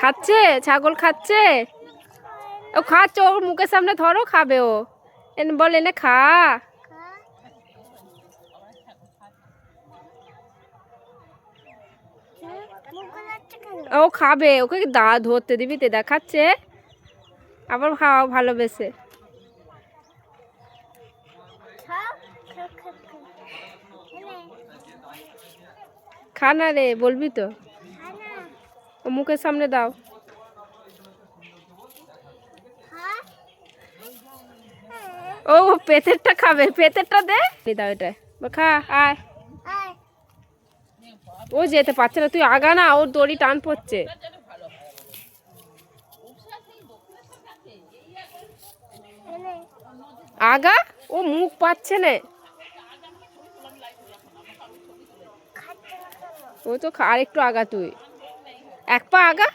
খাচ্ছে, ছাগল খাচ্ছে। ও খাচ্ছে, ওর মুখের সামনে ধরো, খাবে ও। বল এনে খা। ও খাবে, ওকে ধরতে দিবি? তে দেখাচ্ছে, আবার খাওয়া ভালোবেসে। খা না রে, বলবি তো? ও মুখের সামনে দাও। ও পেটেরটা খাবে, পেটেরটা দে। দাও এটা, খা, আয়। ও যেতে পারছে না, তুই আগা না, ওর দড়ি টান পড়ছে। আগা, ও মুখ পাচ্ছে না। ও তো আর একটু আগা, তুই এক পা আগা।